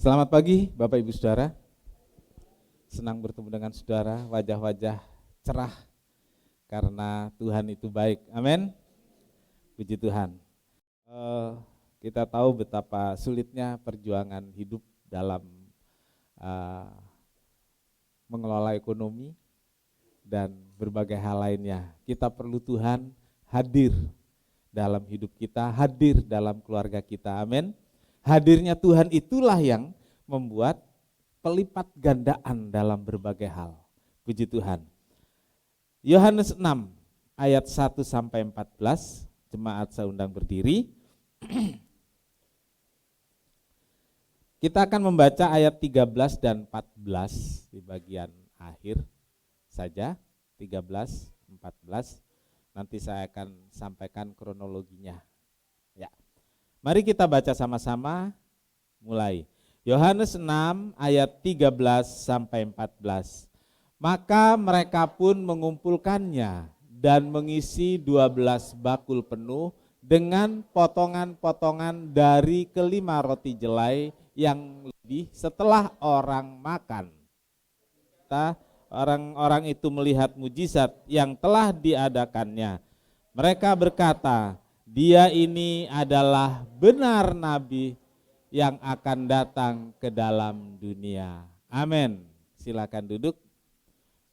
Selamat pagi Bapak Ibu Saudara. Senang bertemu dengan saudara, wajah-wajah cerah karena Tuhan itu baik. Amin. Puji Tuhan. Kita tahu betapa sulitnya perjuangan hidup dalam mengelola ekonomi dan berbagai hal lainnya. Kita perlu Tuhan hadir dalam hidup kita, hadir dalam keluarga kita. Amin. Hadirnya Tuhan itulah yang membuat pelipat gandaan dalam berbagai hal. Puji Tuhan. Yohanes 6 ayat 1 sampai 14, jemaat saya undang berdiri. Kita akan membaca ayat 13 dan 14 di bagian akhir saja, 13, 14. Nanti saya akan sampaikan kronologinya. Ya. Mari kita baca sama-sama, mulai. Yohanes 6 ayat 13 sampai 14. Maka mereka pun mengumpulkannya dan mengisi 12 bakul penuh dengan potongan-potongan dari kelima roti jelai yang lebih setelah orang makan. Orang-orang itu melihat mujizat yang telah diadakannya. Mereka berkata, Dia ini adalah benar nabi yang akan datang ke dalam dunia. Amin. Silakan duduk.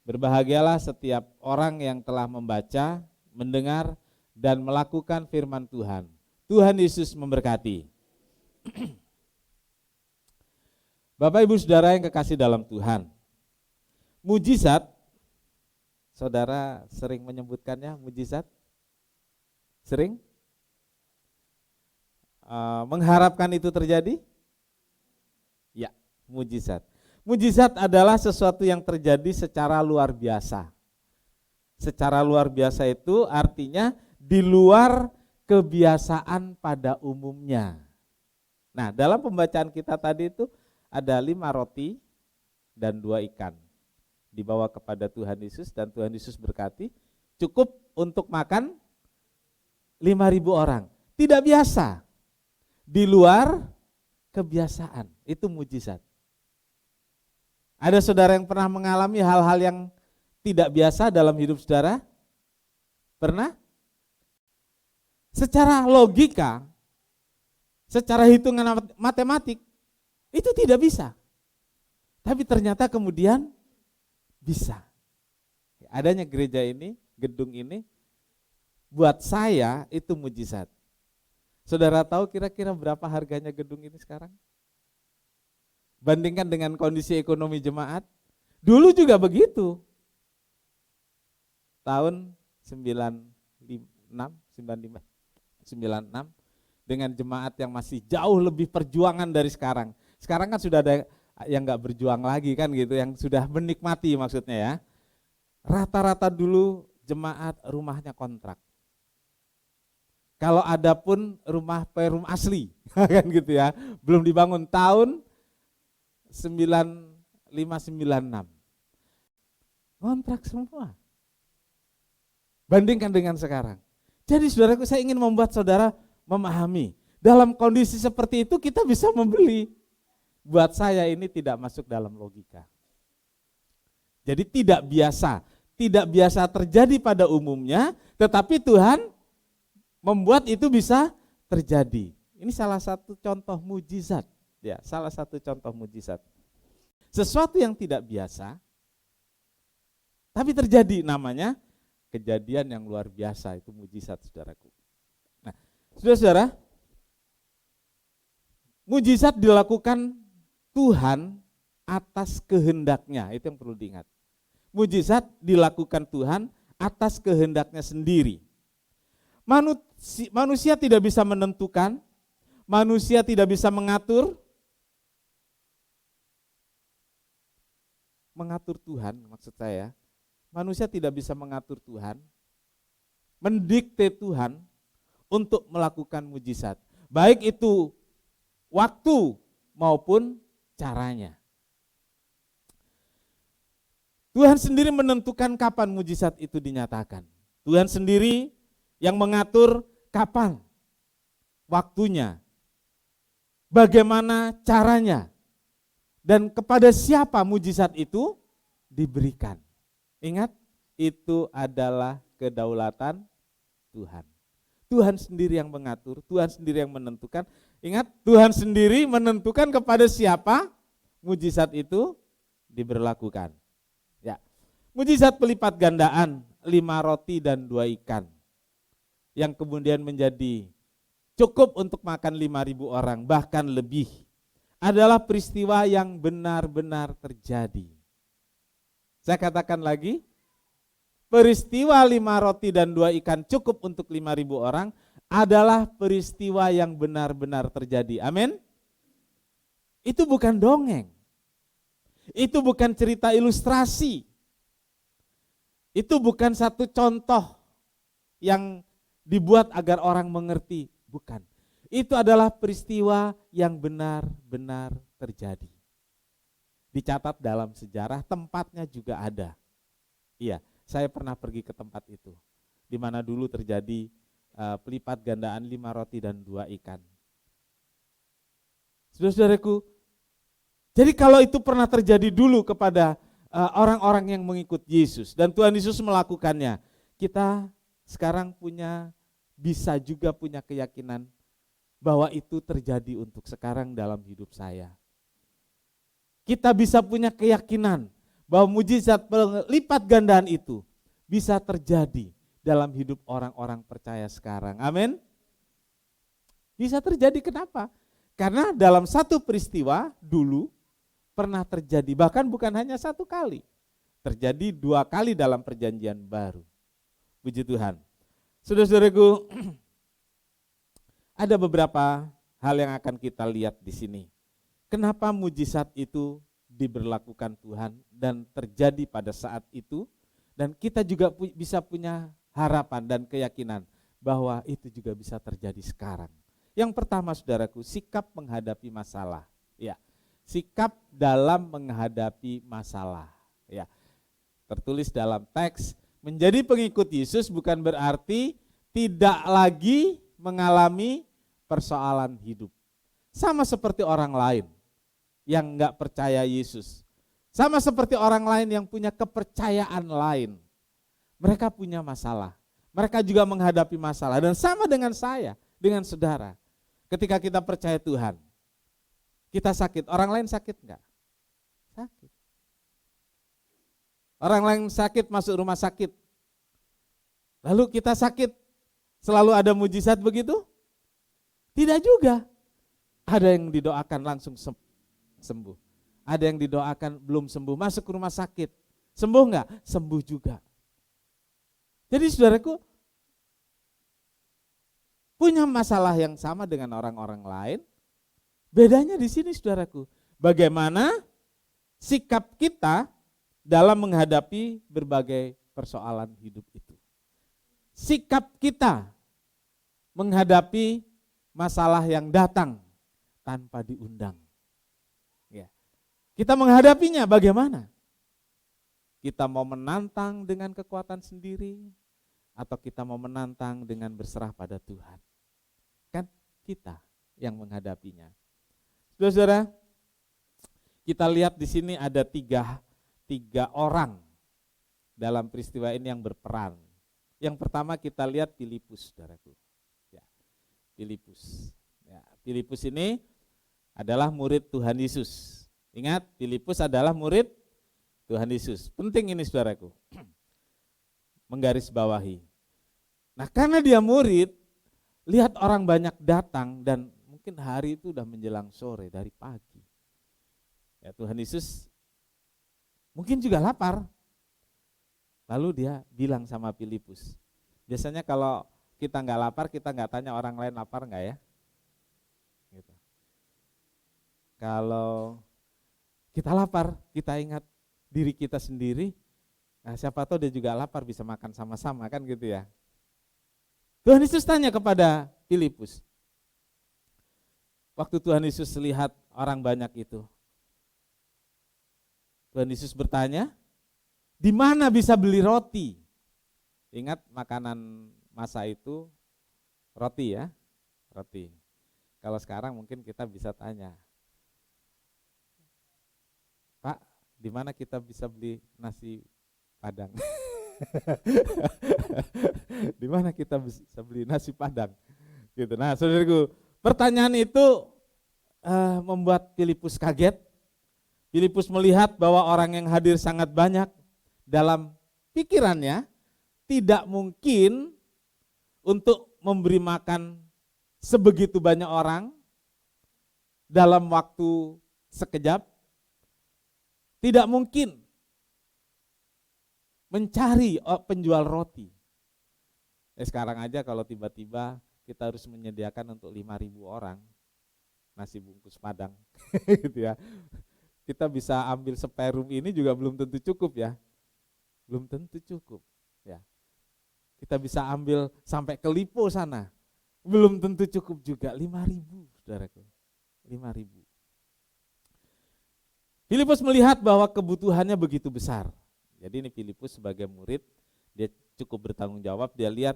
Berbahagialah setiap orang yang telah membaca, mendengar, dan melakukan firman Tuhan. Tuhan Yesus memberkati. Bapak Ibu Saudara yang kekasih dalam Tuhan, mujizat, saudara sering menyebutkannya mujizat? Sering? Mengharapkan itu terjadi? Ya, mujizat. Mujizat adalah sesuatu yang terjadi secara luar biasa. Secara luar biasa itu artinya di luar kebiasaan pada umumnya. Nah, dalam pembacaan kita tadi itu ada 5 roti dan 2 ikan. Dibawa kepada Tuhan Yesus dan Tuhan Yesus berkati, cukup untuk makan 5.000 orang. Tidak biasa. Di luar kebiasaan, itu mujizat. Ada saudara yang pernah mengalami hal-hal yang tidak biasa dalam hidup saudara? Pernah? Secara logika, secara hitungan matematik, itu tidak bisa. Tapi ternyata kemudian bisa. Adanya gereja ini, gedung ini, buat saya itu mujizat. Saudara tahu kira-kira berapa harganya gedung ini sekarang? Bandingkan dengan kondisi ekonomi jemaat, dulu juga begitu. Tahun 96 dengan jemaat yang masih jauh lebih perjuangan dari sekarang. Sekarang kan sudah ada yang enggak berjuang lagi kan gitu, yang sudah menikmati maksudnya ya. Rata-rata dulu jemaat rumahnya kontrak. Kalau ada pun rumah perum asli, kan gitu ya, belum dibangun tahun 9596. Kontrak semua. Bandingkan dengan sekarang. Jadi saudaraku, saya ingin membuat saudara memahami, dalam kondisi seperti itu kita bisa membeli. Buat saya ini tidak masuk dalam logika. Jadi tidak biasa terjadi pada umumnya, tetapi Tuhan membuat itu bisa terjadi. Ini salah satu contoh mujizat, ya, salah satu contoh mujizat. Sesuatu yang tidak biasa, tapi terjadi, namanya kejadian yang luar biasa, itu mujizat, saudaraku. Nah, saudara-saudara, mujizat dilakukan Tuhan atas kehendaknya, itu yang perlu diingat. Mujizat dilakukan Tuhan atas kehendaknya sendiri. Manusia tidak bisa menentukan, manusia tidak bisa mengatur Tuhan, maksud saya, manusia tidak bisa mengatur Tuhan, mendikte Tuhan untuk melakukan mujizat, baik itu waktu maupun caranya. Tuhan sendiri menentukan kapan mujizat itu dinyatakan. Tuhan sendiri yang mengatur kapan, waktunya, bagaimana caranya. Dan kepada siapa mujizat itu diberikan? Ingat, itu adalah kedaulatan Tuhan. Tuhan sendiri yang mengatur, Tuhan sendiri yang menentukan. Ingat, Tuhan sendiri menentukan kepada siapa mujizat itu diberlakukan. Ya. Mujizat pelipat gandaan 5 roti dan 2 ikan yang kemudian menjadi cukup untuk makan 5.000 orang, bahkan lebih, adalah peristiwa yang benar-benar terjadi. Saya katakan lagi, peristiwa 5 roti dan 2 ikan cukup untuk 5.000 orang adalah peristiwa yang benar-benar terjadi. Amin. Itu bukan dongeng. Itu bukan cerita ilustrasi. Itu bukan satu contoh yang dibuat agar orang mengerti. Bukan. Itu adalah peristiwa yang benar-benar terjadi. Dicatat dalam sejarah, tempatnya juga ada. Iya. Saya pernah pergi ke tempat itu, di mana dulu terjadi pelipat gandaan 5 roti dan 2 ikan. Saudara-saudaraku, jadi kalau itu pernah terjadi dulu kepada orang-orang yang mengikut Yesus, dan Tuhan Yesus melakukannya, kita sekarang bisa juga punya keyakinan bahwa itu terjadi untuk sekarang dalam hidup saya. Kita bisa punya keyakinan bahwa mujizat pelipat gandaan itu bisa terjadi dalam hidup orang-orang percaya sekarang. Amin. Bisa terjadi, kenapa? Karena dalam satu peristiwa dulu pernah terjadi, bahkan bukan hanya 1 kali. Terjadi 2 kali dalam perjanjian baru. Puji Tuhan. Saudara-saudaraku, ada beberapa hal yang akan kita lihat di sini. Kenapa mujizat itu diberlakukan Tuhan dan terjadi pada saat itu, dan kita juga bisa punya harapan dan keyakinan bahwa itu juga bisa terjadi sekarang. Yang pertama, saudaraku, sikap menghadapi masalah. Ya, sikap dalam menghadapi masalah. Ya, tertulis dalam teks, menjadi pengikut Yesus bukan berarti tidak lagi mengalami persoalan hidup. Sama seperti orang lain yang enggak percaya Yesus. Sama seperti orang lain yang punya kepercayaan lain. Mereka punya masalah. Mereka juga menghadapi masalah. Dan sama dengan saya, dengan saudara. Ketika kita percaya Tuhan, kita sakit. Orang lain sakit enggak? Sakit. Orang lain sakit masuk rumah sakit. Lalu kita sakit, selalu ada mujizat begitu? Tidak juga. Ada yang didoakan langsung sembuh. Ada yang didoakan belum sembuh, masuk ke rumah sakit. Sembuh enggak? Sembuh juga. Jadi saudaraku, punya masalah yang sama dengan orang-orang lain. Bedanya di sini saudaraku, bagaimana sikap kita dalam menghadapi berbagai persoalan hidup itu. Sikap kita menghadapi masalah yang datang tanpa diundang. Ya. Kita menghadapinya bagaimana? Kita mau menantang dengan kekuatan sendiri atau kita mau menantang dengan berserah pada Tuhan? Kan kita yang menghadapinya. Saudara-saudara, kita lihat di sini ada tiga orang dalam peristiwa ini yang berperan. Yang pertama kita lihat Filipus, saudaraku. Ya, Filipus. Ya, Filipus ini adalah murid Tuhan Yesus. Ingat, Filipus adalah murid Tuhan Yesus. Penting ini saudaraku. Menggarisbawahi. Nah, karena dia murid, lihat orang banyak datang dan mungkin hari itu udah menjelang sore dari pagi. Ya, Tuhan Yesus mungkin juga lapar. Lalu dia bilang sama Filipus. Biasanya kalau kita nggak lapar, kita nggak tanya orang lain lapar nggak ya? Gitu. Kalau kita lapar, kita ingat diri kita sendiri. Nah, siapa tahu dia juga lapar, bisa makan sama-sama kan gitu ya. Tuhan Yesus tanya kepada Filipus. Waktu Tuhan Yesus lihat orang banyak itu, Tuhan Yesus bertanya, di mana bisa beli roti? Ingat makanan masa itu roti ya, roti. Kalau sekarang mungkin kita bisa tanya, Di mana kita bisa beli nasi Padang? Di mana kita bisa beli nasi Padang? Gitu. Nah, saudaraku, pertanyaan itu membuat Filipus kaget. Filipus melihat bahwa orang yang hadir sangat banyak. Dalam pikirannya tidak mungkin untuk memberi makan sebegitu banyak orang dalam waktu sekejap. Tidak mungkin mencari penjual roti. Sekarang aja kalau tiba-tiba kita harus menyediakan untuk 5.000 orang nasi bungkus Padang gitu ya. Kita bisa ambil seperum ini juga belum tentu cukup ya. Belum tentu cukup ya. Kita bisa ambil sampai ke Lipo sana. Belum tentu cukup juga. 5.000, saudaraku. 5.000. Filipus melihat bahwa kebutuhannya begitu besar. Jadi ini Filipus sebagai murid, dia cukup bertanggung jawab, dia lihat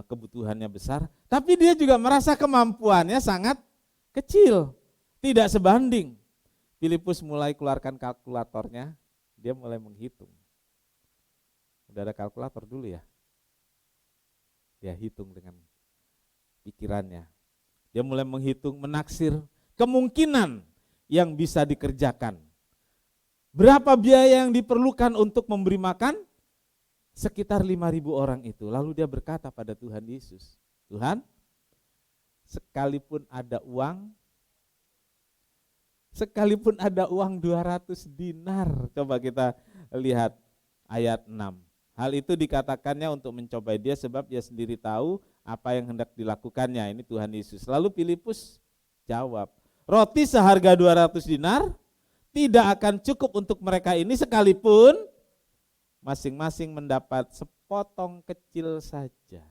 kebutuhannya besar, tapi dia juga merasa kemampuannya sangat kecil, tidak sebanding. Filipus mulai keluarkan kalkulatornya, dia mulai menghitung. Udah ada kalkulator dulu ya? Dia hitung dengan pikirannya. Dia mulai menghitung, menaksir kemungkinan yang bisa dikerjakan. Berapa biaya yang diperlukan untuk memberi makan? Sekitar 5.000 orang itu. Lalu dia berkata pada Tuhan Yesus, Tuhan, sekalipun ada uang 200 dinar. Coba kita lihat ayat 6. Hal itu dikatakannya untuk mencobai dia sebab dia sendiri tahu apa yang hendak dilakukannya. Ini Tuhan Yesus. Lalu Filipus jawab, roti seharga 200 dinar tidak akan cukup untuk mereka ini sekalipun masing-masing mendapat sepotong kecil saja.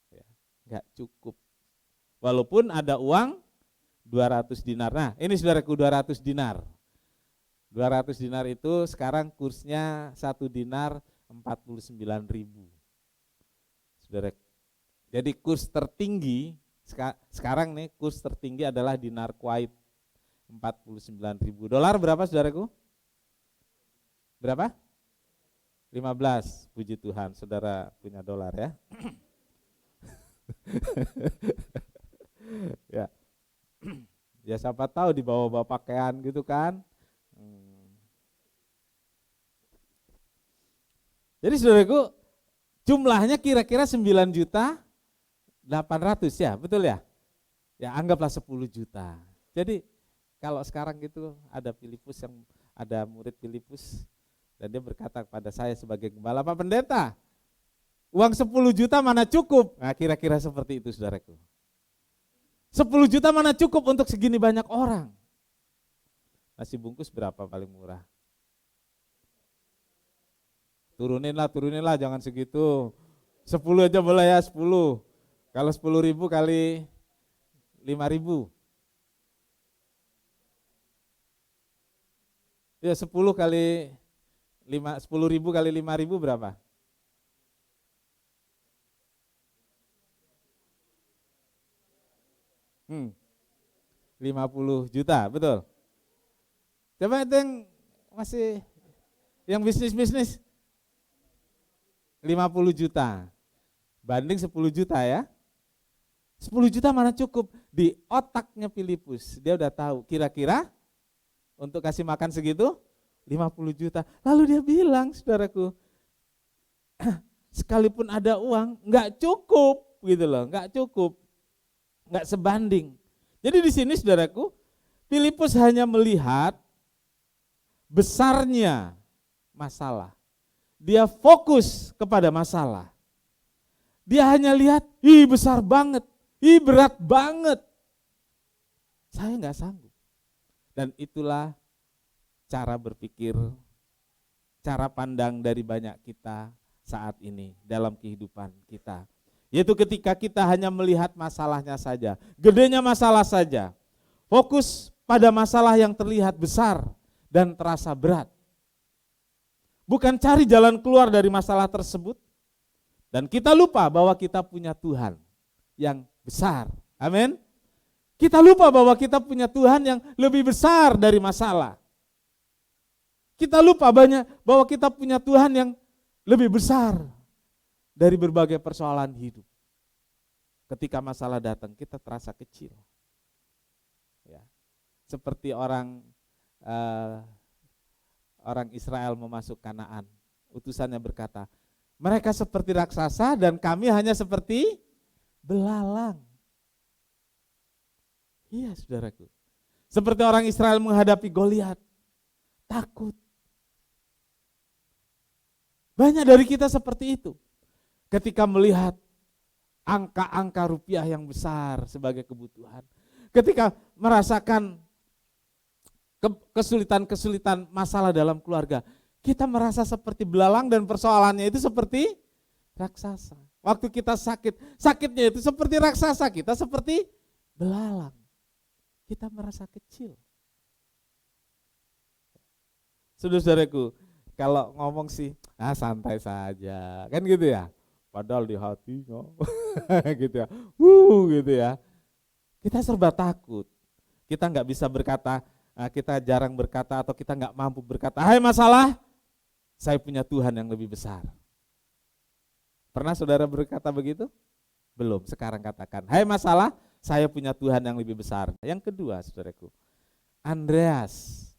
Ya, enggak cukup. Walaupun ada uang 200 dinar. Nah, ini saudaraku 200 dinar. 200 dinar itu sekarang kursnya 1 dinar 49.000. Saudara. Jadi kurs tertinggi sekarang nih kurs tertinggi adalah dinar Kuwait 49.000. Dolar berapa saudaraku? Berapa? 15. Puji Tuhan, saudara punya dolar ya. Ya. Ya siapa tahu dibawa-bawa pakaian gitu kan. Jadi saudaraku, jumlahnya kira-kira 9.800.000 ya, betul ya? Ya anggaplah 10 juta. Jadi kalau sekarang gitu ada Filipus ada murid Filipus dan dia berkata kepada saya sebagai gembala, Pak Pendeta, uang 10 juta mana cukup? Nah kira-kira seperti itu saudaraku. 10 juta mana cukup untuk segini banyak orang? Nasi bungkus berapa paling murah? Turuninlah, jangan segitu. 10 aja boleh ya, 10. Kalau 10.000 kali 5.000. Ya 10 kali 10.000 kali 5.000 berapa? Hmm. 50 juta, betul. Coba itu yang masih yang bisnis 50 juta. Banding 10 juta ya. 10 juta mana cukup? Di otaknya Filipus, dia udah tahu kira-kira untuk kasih makan segitu 50 juta. Lalu dia bilang, saudaraku, sekalipun ada uang enggak cukup gitu loh, enggak cukup. Enggak sebanding. Jadi di sini saudaraku, Filipus hanya melihat besarnya masalah. Dia fokus kepada masalah. Dia hanya lihat, ih besar banget, ih berat banget. Saya enggak sanggup. Dan itulah cara berpikir, cara pandang dari banyak kita saat ini dalam kehidupan kita. Yaitu ketika kita hanya melihat masalahnya saja, gedenya masalah saja, fokus pada masalah yang terlihat besar dan terasa berat. Bukan cari jalan keluar dari masalah tersebut. Dan kita lupa bahwa kita punya Tuhan yang besar. Amin. Kita lupa bahwa kita punya Tuhan yang lebih besar dari masalah. Kita lupa bahwa kita punya Tuhan yang lebih besar dari berbagai persoalan hidup. Ketika masalah datang, kita terasa kecil. Ya. Seperti orang Israel memasuk Kanaan. Utusannya berkata, mereka seperti raksasa dan kami hanya seperti belalang. Iya saudaraku. Seperti orang Israel menghadapi Goliat. Takut. Banyak dari kita seperti itu. Ketika melihat angka-angka rupiah yang besar sebagai kebutuhan. Ketika merasakan kesulitan-kesulitan masalah dalam keluarga. Kita merasa seperti belalang dan persoalannya itu seperti raksasa. Waktu kita sakitnya itu seperti raksasa, kita seperti belalang. Kita merasa kecil. Saudara-saudaraku, kalau ngomong sih, santai saja, kan gitu ya. Padahal di hatinya, gitu ya, gitu ya. Kita serba takut. Kita nggak bisa berkata, kita jarang berkata atau kita nggak mampu berkata, hai masalah, saya punya Tuhan yang lebih besar. Pernah saudara berkata begitu? Belum, sekarang katakan, hai masalah, saya punya Tuhan yang lebih besar. Yang kedua saudaraku, Andreas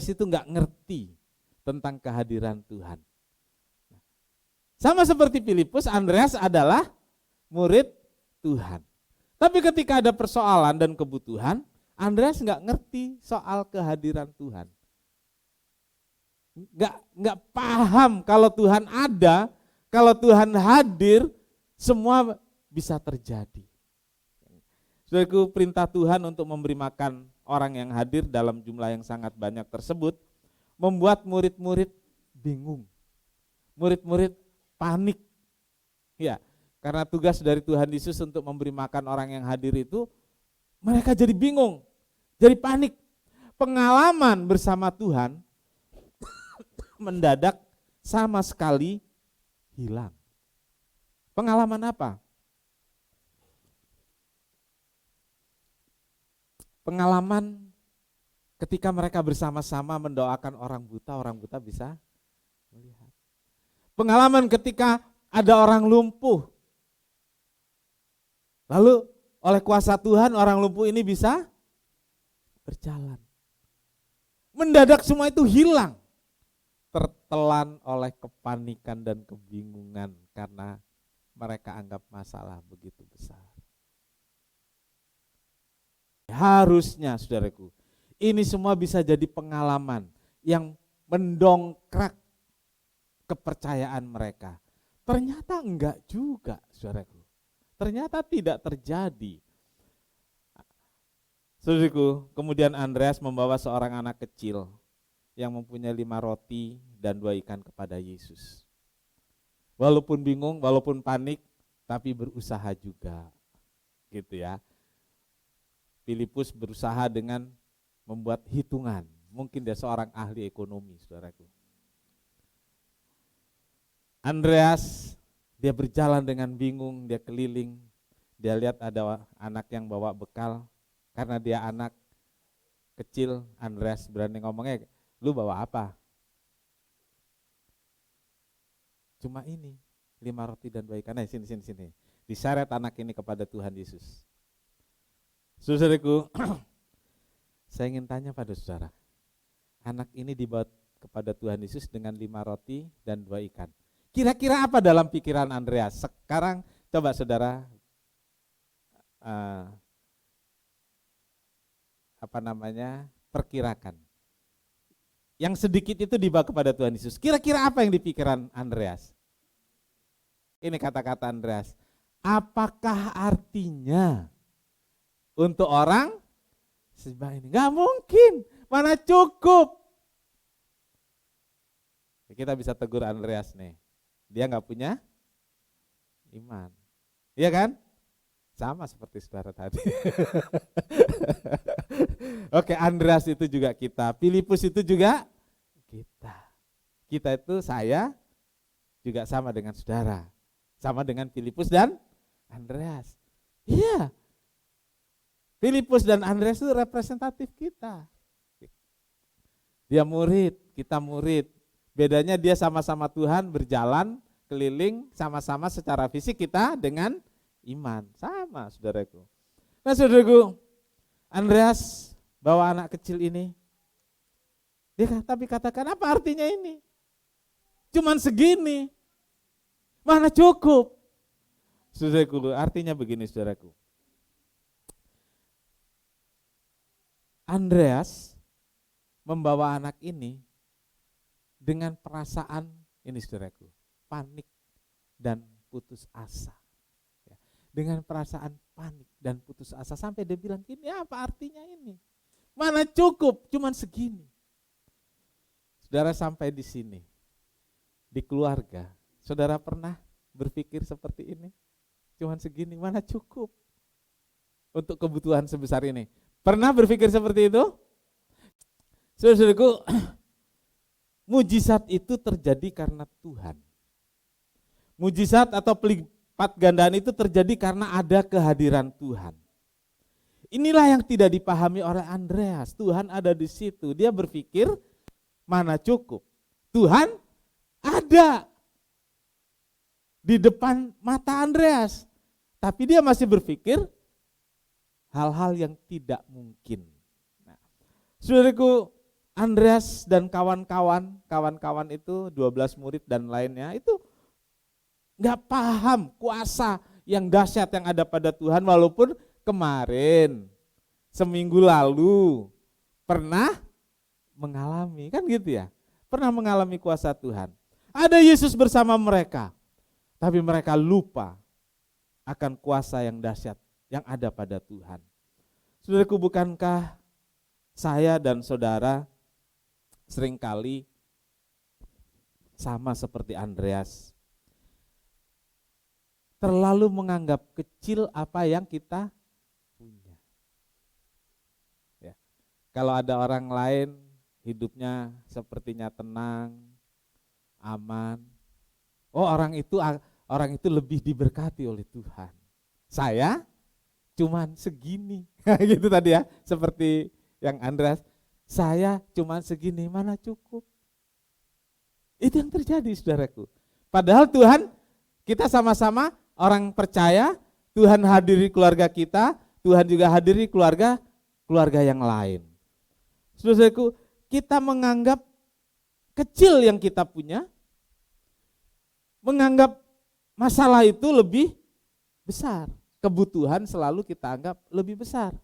itu nggak ngerti tentang kehadiran Tuhan. Sama seperti Filipus, Andreas adalah murid Tuhan. Tapi ketika ada persoalan dan kebutuhan, Andreas nggak ngerti soal kehadiran Tuhan. Nggak paham kalau Tuhan ada, kalau Tuhan hadir, semua bisa terjadi. Saudaraku, perintah Tuhan untuk memberi makan orang yang hadir dalam jumlah yang sangat banyak tersebut membuat murid-murid bingung. Murid-murid panik. Ya, karena tugas dari Tuhan Yesus untuk memberi makan orang yang hadir itu, mereka jadi bingung, jadi panik. Pengalaman bersama Tuhan mendadak sama sekali hilang. Pengalaman apa? Pengalaman ketika mereka bersama-sama mendoakan orang buta bisa melihat. Pengalaman ketika ada orang lumpuh, lalu oleh kuasa Tuhan orang lumpuh ini bisa berjalan. Mendadak semua itu hilang, tertelan oleh kepanikan dan kebingungan karena mereka anggap masalah begitu besar. Harusnya saudaraku, ini semua bisa jadi pengalaman yang mendongkrak kepercayaan mereka. Ternyata enggak juga saudaraku. Ternyata tidak terjadi. Saudaraku, kemudian Andreas membawa seorang anak kecil yang mempunyai 5 roti dan 2 ikan kepada Yesus. Walaupun bingung, walaupun panik, tapi berusaha juga. Gitu ya. Filipus berusaha dengan membuat hitungan. Mungkin dia seorang ahli ekonomi, saudaraku. Andreas, dia berjalan dengan bingung, dia keliling. Dia lihat ada anak yang bawa bekal. Karena dia anak kecil, Andreas berani ngomongnya, lu bawa apa? Cuma ini, 5 roti dan 2 ikan. Nah, sini. Diseret anak ini kepada Tuhan Yesus. Saudaraku, saya ingin tanya pada saudara, anak ini dibawa kepada Tuhan Yesus dengan 5 roti dan 2 ikan. Kira-kira apa dalam pikiran Andreas? Sekarang coba saudara perkirakan. Yang sedikit itu dibawa kepada Tuhan Yesus. Kira-kira apa yang di pikiran Andreas? Ini kata-kata Andreas. Apakah artinya untuk orang sebanyak ini? Gak mungkin, mana cukup. Kita bisa tegur Andreas nih. Dia gak punya iman. Iya kan? Sama seperti saudara tadi. Oke, Andreas itu juga kita. Filipus itu juga kita. Kita itu saya juga sama dengan saudara. Sama dengan Filipus dan Andreas. Iya. Filipus dan Andreas itu representatif kita. Dia murid, kita murid. Bedanya dia sama-sama Tuhan berjalan keliling sama-sama secara fisik, kita dengan iman. Sama, saudaraku. Nah, saudaraku, Andreas bawa anak kecil ini. Tapi katakan, apa artinya ini? Cuman segini. Mana cukup? Saudaraku, artinya begini, saudaraku. Andreas membawa anak ini dengan perasaan ini, saudaraku, panik dan putus asa. Dengan perasaan panik dan putus asa sampai dia bilang, ini apa artinya ini? Mana cukup, cuman segini. Saudara, sampai di sini, di keluarga, saudara pernah berpikir seperti ini? Cuman segini, mana cukup untuk kebutuhan sebesar ini? Pernah berpikir seperti itu? Saudaraku, mujizat itu terjadi karena Tuhan. Mujizat atau pelipat gandaan itu terjadi karena ada kehadiran Tuhan. Inilah yang tidak dipahami oleh Andreas. Tuhan ada di situ. Dia berpikir, mana cukup? Tuhan ada di depan mata Andreas. Tapi dia masih berpikir hal-hal yang tidak mungkin. Nah, saudaraku, Andreas dan kawan-kawan itu 12 murid dan lainnya itu nggak paham kuasa yang dahsyat yang ada pada Tuhan, walaupun kemarin seminggu lalu pernah mengalami, kan gitu ya, pernah mengalami kuasa Tuhan. Ada Yesus bersama mereka, tapi mereka lupa akan kuasa yang dahsyat yang ada pada Tuhan. Saudaraku, bukankah saya dan saudara seringkali sama seperti Andreas, terlalu menganggap kecil apa yang kita punya. Ya. Kalau ada orang lain hidupnya sepertinya tenang, aman, oh orang itu lebih diberkati oleh Tuhan. Saya cuman segini, gitu tadi ya, seperti yang Andreas. Saya cuman segini, mana cukup? Itu yang terjadi, saudaraku. Padahal Tuhan, kita sama-sama orang percaya, Tuhan hadiri keluarga kita, Tuhan juga hadiri keluarga yang lain. Saudaraku, kita menganggap kecil yang kita punya, menganggap masalah itu lebih besar. Kebutuhan selalu kita anggap lebih besar.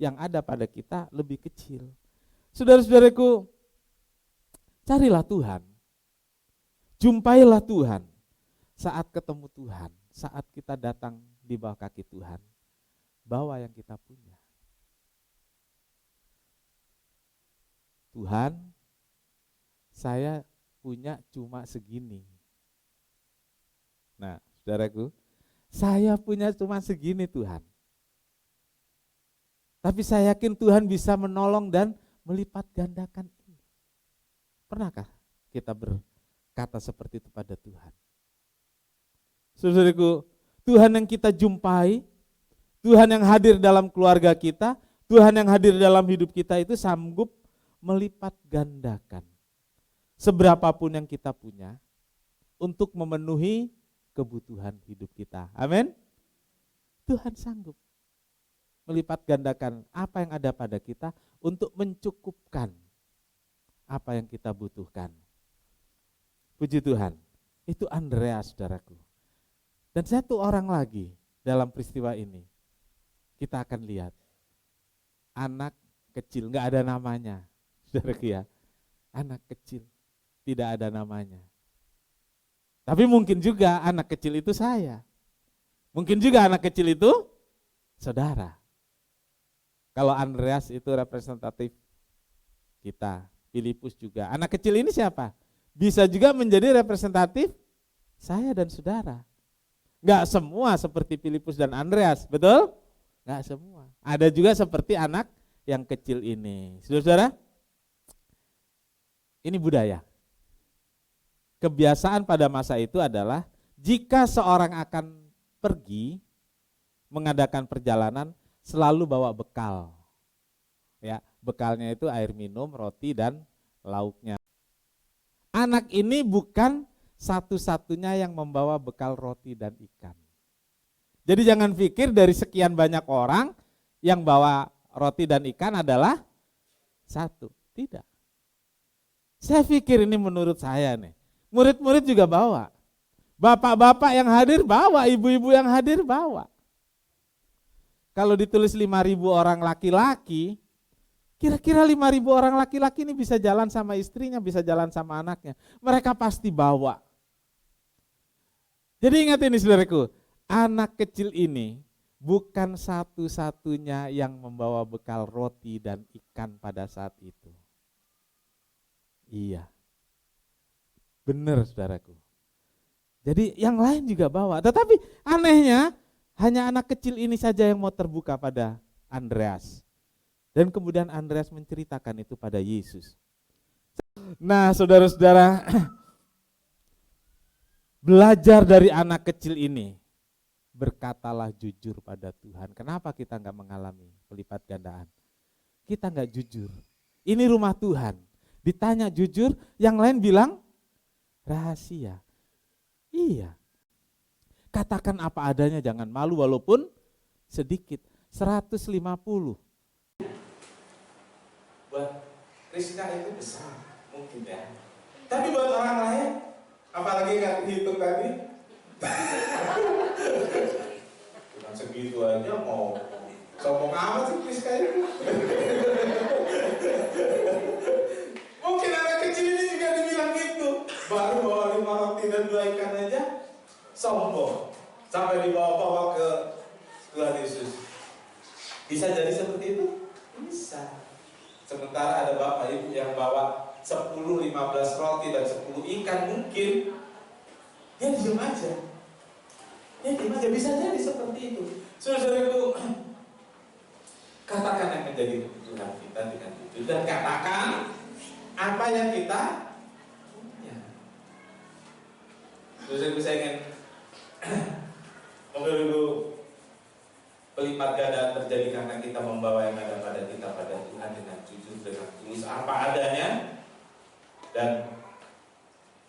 Yang ada pada kita lebih kecil. Saudara-saudaraku, carilah Tuhan, jumpailah Tuhan. Saat ketemu Tuhan, saat kita datang di bawah kaki Tuhan, bawa yang kita punya. Tuhan, saya punya cuma segini. Nah, saudaraku, saya punya cuma segini Tuhan. Tapi saya yakin Tuhan bisa menolong dan melipat gandakan ini. Pernahkah kita berkata seperti itu pada Tuhan? Saudaraku, Tuhan yang kita jumpai, Tuhan yang hadir dalam keluarga kita, Tuhan yang hadir dalam hidup kita itu sanggup melipat gandakan seberapapun yang kita punya untuk memenuhi kebutuhan hidup kita. Amin. Tuhan sanggup melipat gandakan apa yang ada pada kita untuk mencukupkan apa yang kita butuhkan. Puji Tuhan, itu Andreas, saudaraku. Dan satu orang lagi dalam peristiwa ini, kita akan lihat anak kecil, nggak ada namanya, saudaraku ya, anak kecil, tidak ada namanya. Tapi mungkin juga anak kecil itu saya, mungkin juga anak kecil itu saudara. Kalau Andreas itu representatif kita, Filipus juga. Anak kecil ini siapa? Bisa juga menjadi representatif saya dan saudara. Enggak semua seperti Filipus dan Andreas, betul? Enggak semua. Ada juga seperti anak yang kecil ini. Saudara-saudara, ini budaya. Kebiasaan pada masa itu adalah jika seorang akan pergi mengadakan perjalanan, selalu bawa bekal. Ya, bekalnya itu air minum, roti dan lauknya. Anak ini bukan satu-satunya yang membawa bekal roti dan ikan. Jadi jangan pikir dari sekian banyak orang yang bawa roti dan ikan adalah satu. Tidak. Saya pikir ini menurut saya nih, murid-murid juga bawa. Bapak-bapak yang hadir bawa, ibu-ibu yang hadir bawa. Kalau ditulis 5.000 orang laki-laki, kira-kira 5.000 orang laki-laki ini bisa jalan sama istrinya, bisa jalan sama anaknya. Mereka pasti bawa. Jadi ingat ini saudaraku, anak kecil ini bukan satu-satunya yang membawa bekal roti dan ikan pada saat itu. Iya, benar saudaraku. Jadi yang lain juga bawa, tetapi anehnya hanya anak kecil ini saja yang mau terbuka pada Andreas. Dan kemudian Andreas menceritakan itu pada Yesus. Nah saudara-saudara, belajar dari anak kecil ini, berkatalah jujur pada Tuhan. Kenapa kita enggak mengalami pelipat gandaan? Kita enggak jujur. Ini rumah Tuhan. Ditanya jujur, yang lain bilang rahasia. Iya. Katakan apa adanya, jangan malu walaupun sedikit. 150. Buat Rizka itu besar, mungkin ya. Tapi buat orang lain, apalagi nggak dihitung tadi, cuma segitu aja mau sombong amat sih Rizka itu. Mungkin anak kecil ini juga dibilang gitu. Baru bawa 5 roti dan 2 ikan aja, sombong. Sampai dibawa-bawa ke Tuhan Yesus. Bisa jadi seperti itu? Bisa. Sementara ada bapak ibu yang bawa 10-15 roti dan 10 ikan mungkin. Dia diam aja. Dia diam aja, bisa jadi seperti itu. Saudara-saudaraku, katakan yang menjadi kebutuhan kita dengan jujur. Dan katakan apa yang kita punya. Saudara-saudaraku, saya ingin menunggu pelipat ganda terjadi karena kita membawa yang ada pada kita pada Tuhan dengan jujur, dengan tulus apa adanya, dan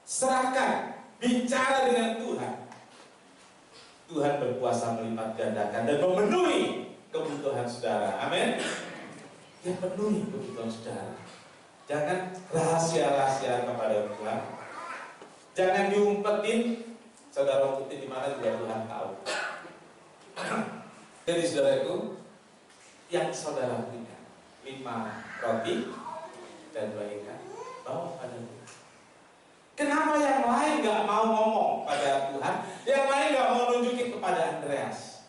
serahkan, bicara dengan Tuhan. Tuhan berkuasa melipat gandakan dan memenuhi kebutuhan saudara. Amin. Dia penuhi kebutuhan saudara. Jangan rahasia-rahasia kepada Tuhan. Jangan diumpetin. Saudara umpetin di mana juga Tuhan tahu. Jadi saudara itu yang saudara punya 5 roti dan 2 ikan, bawa pada Tuhan. Kenapa yang lain gak mau ngomong pada Tuhan? Yang lain gak mau nunjukin kepada Andreas?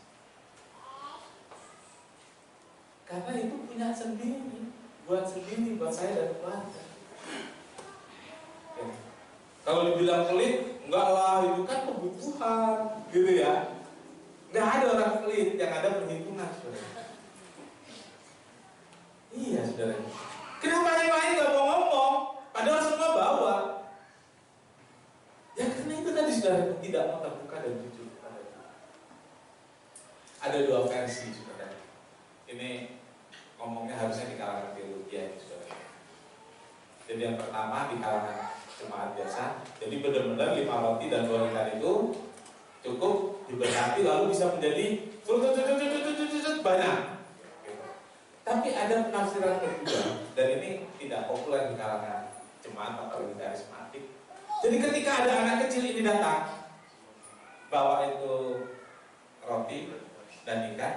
Karena itu punya sendiri, buat saya dan keluarga. Ya. Kalau dibilang pelit, enggak lah, itu kan kebutuhan, gitu ya. Nggak ada orang pelit, yang ada perhitungan, saudara. Iya, saudara. Kenapa yang lain nggak mau ngomong? Padahal semua bawa. Ya karena itu tadi, saudara, tidak mau terbuka dan jujur kepada Tuhan. Ada 2 versi, saudara. Ini ngomongnya harusnya di kalangan teologi ya, saudara. Jadi yang pertama di kalangan jemaat biasa. Jadi benar-benar 5 roti dan 2 ikan itu cukup diberkati lalu bisa menjadi banyak. Tapi ada penafsiran kedua, dan ini tidak populer di kalangan jemaat atau di karismatik. Jadi ketika ada anak kecil ini datang, bawa itu roti dan ikan,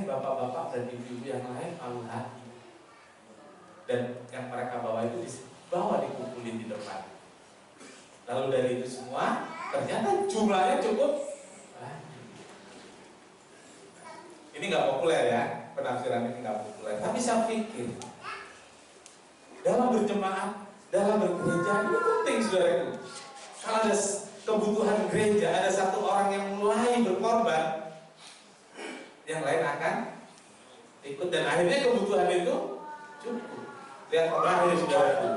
bapak-bapak dan ibu-ibu yang lain malu hati, dan yang mereka bawa itu dibawa dikumpulin di depan. Lalu dari itu semua ternyata jumlahnya cukup. Ini nggak populer ya, penafsiran ini nggak populer. Tapi saya pikir dalam berjemaat, dalam bergereja ini penting, saudaraku. Kalau ada kebutuhan gereja, ada satu orang yang mulai berkorban, yang lain akan ikut, dan akhirnya kebutuhan itu cukup. Lihat orang ini, saudaraku,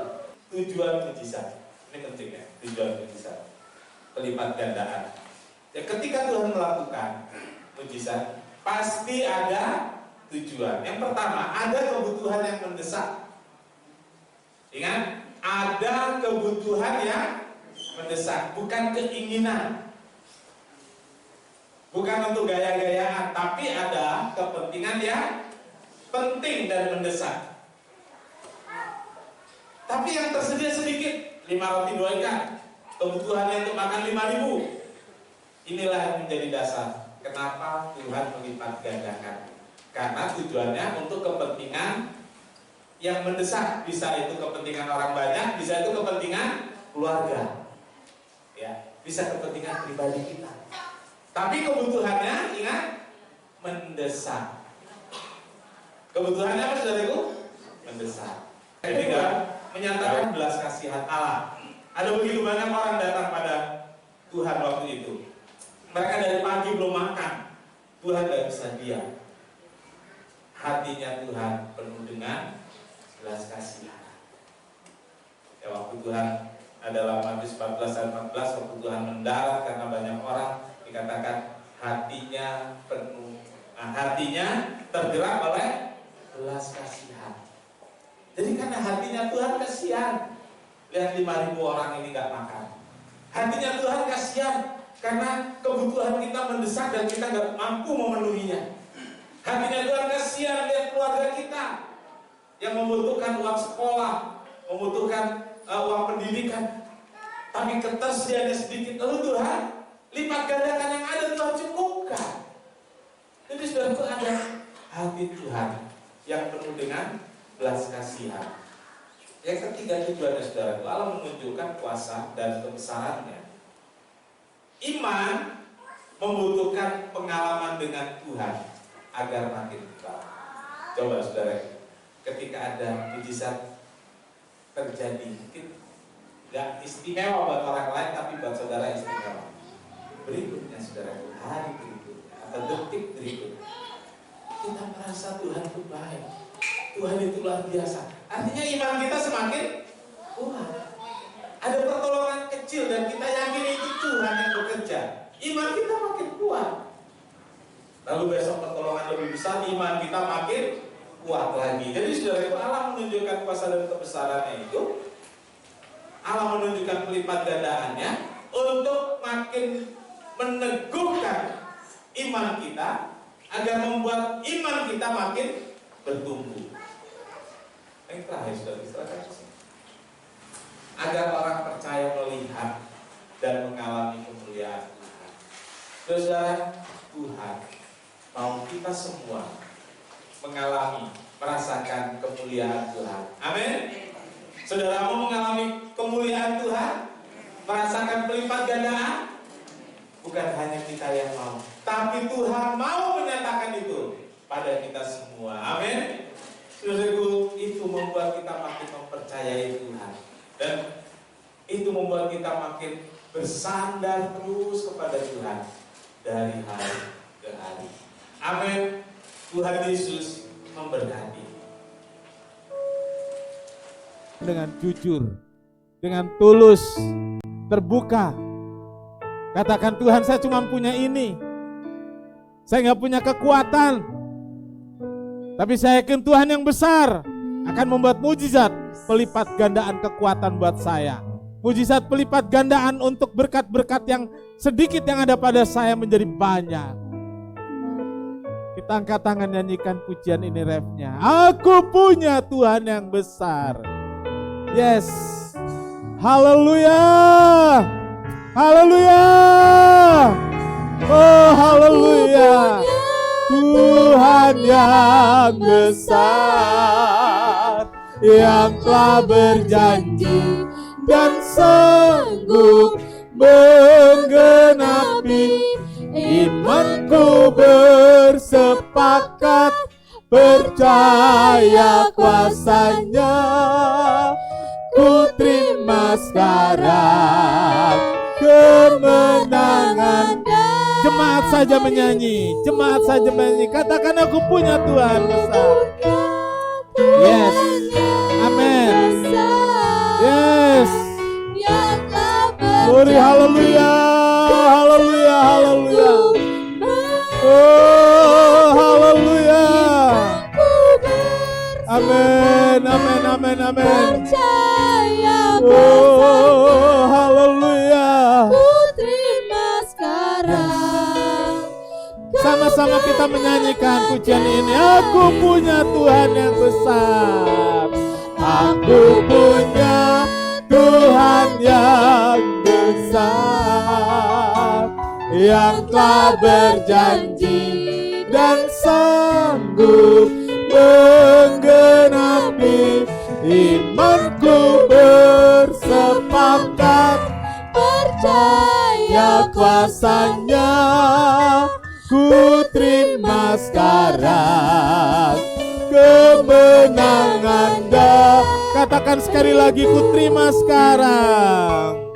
tujuan mujizat. Ini penting ya, tujuan mujizat, pelipat gandaan. Ya, ketika Tuhan melakukan mujizat, pasti ada tujuan. Yang pertama, ada kebutuhan yang mendesak. Ingat, ada kebutuhan yang mendesak, bukan keinginan. Bukan untuk gaya-gayaan, tapi ada kepentingan yang penting dan mendesak. Tapi yang tersedia sedikit, 5 roti 2 ikan, kebutuhannya untuk makan 5.000. Inilah yang menjadi dasar kenapa Tuhan melipat gandakan. Karena tujuannya untuk kepentingan yang mendesak. Bisa itu kepentingan orang banyak, bisa itu kepentingan keluarga, ya, bisa kepentingan pribadi kita. Tapi kebutuhannya, ingat, mendesak. Kebutuhannya apa, saudaraku? Mendesak. Ketiga, menyatakan belas kasihan Allah. Ada begitu banyak orang datang pada Tuhan waktu itu. Mereka dari pagi belum makan. Tuhan tidak bisa diam. Hatinya Tuhan penuh dengan belas kasihan. Ya, waktu Tuhan adalah Matius 14 ayat 14, waktu Tuhan mendarat karena banyak orang, dikatakan hatinya penuh, hatinya tergerak oleh belas kasihan. Jadi karena hatinya Tuhan kasihan, lihat 5.000 orang ini gak makan. Hatinya Tuhan kasihan karena kebutuhan kita mendesak dan kita gak mampu memenuhinya. Hatinya Tuhan kasihan lihat keluarga kita yang membutuhkan uang sekolah, membutuhkan uang pendidikan, tapi ketersediaannya sedikit. Lalu Tuhan lipat gandakan yang ada, Tuhan cukupkan. Jadi saudaraku, ada hati Tuhan yang penuh dengan belas kasihan. Yang ketiga tujuannya, saudaraku, Allah menunjukkan kuasa dan kebesarannya. Iman membutuhkan pengalaman dengan Tuhan agar makin kuat. Coba saudara, ketika ada mujizat terjadi, mungkin gak istimewa buat orang lain, tapi buat saudara istimewa. Berikutnya saudara, hari berikutnya atau detik berikutnya, kita merasa Tuhan itu baik, Tuhan itu luar biasa. Artinya iman kita semakin kuat. Ada pertolongan kecil dan kita yakin itu Tuhan yang bekerja, iman kita makin kuat. Lalu besok pertolongan lebih besar, iman kita makin kuat lagi. Jadi saudara, Allah menunjukkan kuasa dan kebesarannya itu, Allah menunjukkan pelipat gandaannya untuk makin meneguhkan iman kita, agar membuat iman kita makin bertumbuh. Yang terakhir, saudara, agar orang percaya melihat dan mengalami kemuliaan Tuhan. Saudara, Tuhan mau kita semua mengalami, merasakan kemuliaan Tuhan. Amin. Saudara mau mengalami kemuliaan Tuhan, merasakan pelipat gandaan? Bukan hanya kita yang mau, tapi Tuhan mau menyatakan itu pada kita semua. Amin. Saudaraku, itu membuat kita makin mempercayai Tuhan, dan itu membuat kita makin bersandar terus kepada Tuhan dari hari ke hari. Amin. Tuhan Yesus memberkati. Dengan jujur, dengan tulus, terbuka, katakan, Tuhan, saya cuma punya ini, saya nggak punya kekuatan, tapi saya yakin Tuhan yang besar akan membuat mujizat pelipat gandaan kekuatan buat saya. Mujizat pelipat gandaan untuk berkat-berkat yang sedikit yang ada pada saya menjadi banyak. Kita angkat tangan, nyanyikan pujian ini, refnya. Aku punya Tuhan yang besar. Yes. Haleluya. Haleluya. Oh, haleluya. Tuhan yang besar, yang telah berjanji dan sanggup menggenapi. Imanku bersepakat percaya kuasanya. Ku terima sekarang kemenangan. Jemaat saja menyanyi, jemaat saja menyanyi. Katakan, aku punya Tuhan besar. Yes, amin. Yes. Glory, haleluya, haleluya, haleluya. Oh, haleluya. Amin, amin, amin, amin. menyanyikan pujian ini. Aku punya Tuhan yang besar. Aku punya Tuhan yang besar, yang telah berjanji dan sanggup menggenapi. Imanku bersepakat, percaya kuasanya. Ku terima sekarang kemenangan dan, katakan sekali lagi, ku terima sekarang.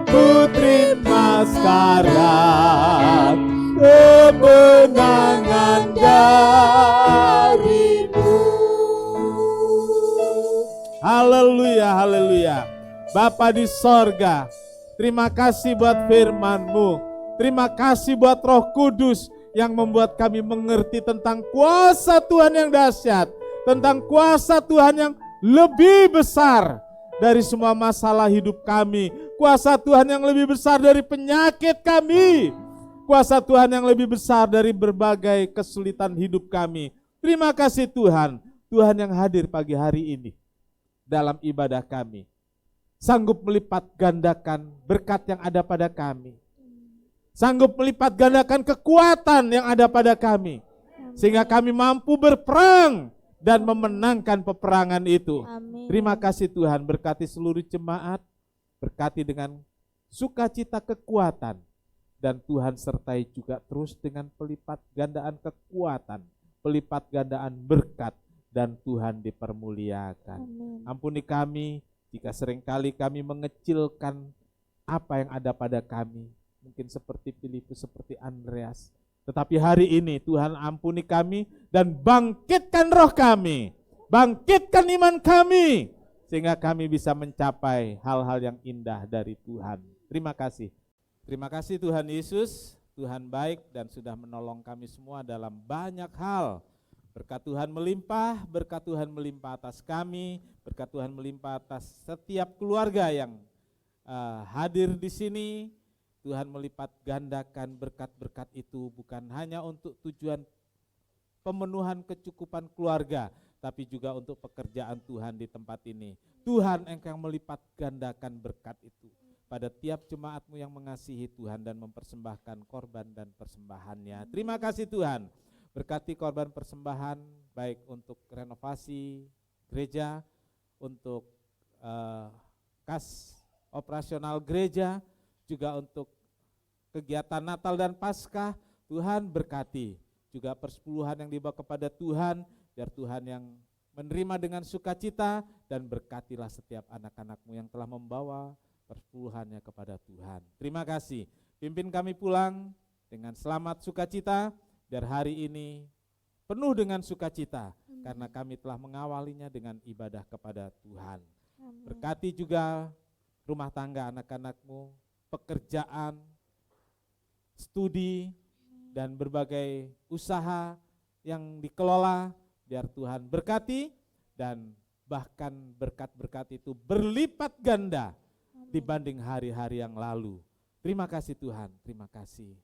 Ku terima sekarang kemenangan darimu. Haleluya, haleluya. Bapa di sorga, terima kasih buat firman-Mu. Terima kasih buat Roh Kudus yang membuat kami mengerti tentang kuasa Tuhan yang dahsyat, tentang kuasa Tuhan yang lebih besar dari semua masalah hidup kami, kuasa Tuhan yang lebih besar dari penyakit kami, kuasa Tuhan yang lebih besar dari berbagai kesulitan hidup kami. Terima kasih Tuhan, Tuhan yang hadir pagi hari ini dalam ibadah kami, sanggup melipat gandakan berkat yang ada pada kami, sanggup melipat gandakan kekuatan yang ada pada kami, sehingga kami mampu berperang dan memenangkan peperangan itu. Amin. Terima kasih Tuhan, berkati seluruh jemaat, berkati dengan sukacita kekuatan, dan Tuhan sertai juga terus dengan pelipat gandaan kekuatan, pelipat gandaan berkat, dan Tuhan dipermuliakan. Amin. Ampuni kami jika seringkali kami mengecilkan apa yang ada pada kami, mungkin seperti Filipus, seperti Andreas. Tetapi hari ini Tuhan ampuni kami dan bangkitkan roh kami, bangkitkan iman kami, sehingga kami bisa mencapai hal-hal yang indah dari Tuhan. Terima kasih. Terima kasih Tuhan Yesus, Tuhan baik dan sudah menolong kami semua dalam banyak hal. Berkat Tuhan melimpah, berkat Tuhan melimpah atas kami, berkat Tuhan melimpah atas setiap keluarga yang hadir di sini. Tuhan melipat gandakan berkat-berkat itu bukan hanya untuk tujuan pemenuhan kecukupan keluarga, tapi juga untuk pekerjaan Tuhan di tempat ini. Tuhan Engkau yang melipat gandakan berkat itu pada tiap jemaat-Mu yang mengasihi Tuhan dan mempersembahkan korban dan persembahannya. Terima kasih Tuhan, berkati korban persembahan baik untuk renovasi gereja, untuk kas operasional gereja, juga untuk kegiatan Natal dan Paskah. Tuhan berkati juga persepuluhan yang dibawa kepada Tuhan, biar Tuhan yang menerima dengan sukacita, dan berkatilah setiap anak-anak-Mu yang telah membawa persepuluhannya kepada Tuhan. Terima kasih, pimpin kami pulang dengan selamat sukacita, biar hari ini penuh dengan sukacita, karena kami telah mengawalinya dengan ibadah kepada Tuhan. Berkati juga rumah tangga anak-anak-Mu, pekerjaan, studi, dan berbagai usaha yang dikelola, biar Tuhan berkati, dan bahkan berkat-berkat itu berlipat ganda dibanding hari-hari yang lalu. Terima kasih Tuhan, terima kasih.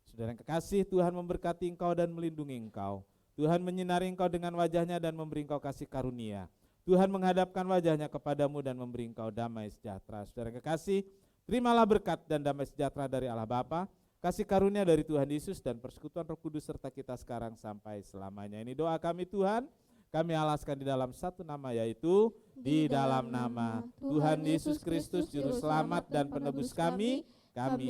Saudara yang kekasih, Tuhan memberkati engkau dan melindungi engkau. Tuhan menyinari engkau dengan wajahnya dan memberi engkau kasih karunia. Tuhan menghadapkan wajahnya kepadamu dan memberi engkau damai sejahtera. Saudara yang kekasih, terimalah berkat dan damai sejahtera dari Allah Bapa, kasih karunia dari Tuhan Yesus, dan persekutuan Roh Kudus serta kita sekarang sampai selamanya. Ini doa kami Tuhan, kami alaskan di dalam satu nama, yaitu di dalam nama Tuhan Yesus Kristus, Juru Selamat dan Penebus kami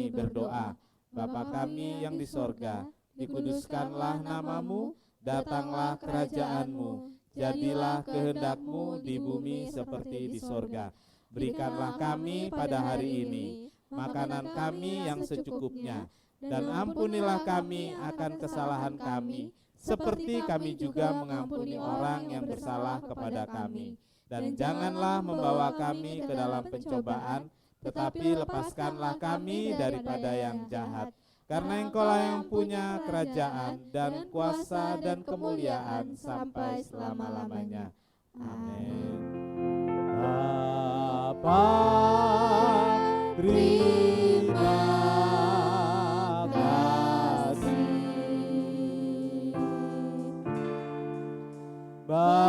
berdoa. Bapa kami yang di sorga, dikuduskanlah namamu, datanglah kerajaanmu, jadilah kehendak-Mu di bumi seperti di sorga. Berikanlah kami pada hari ini makanan kami yang secukupnya, dan ampunilah kami akan kesalahan kami, seperti kami juga mengampuni orang yang bersalah kepada kami. Dan janganlah membawa kami ke dalam pencobaan, tetapi lepaskanlah kami daripada yang jahat. Karena Engkaulah yang punya kerajaan dan kuasa dan kemuliaan sampai selama-lamanya. Amin. Bapa, terima kasih. Baik.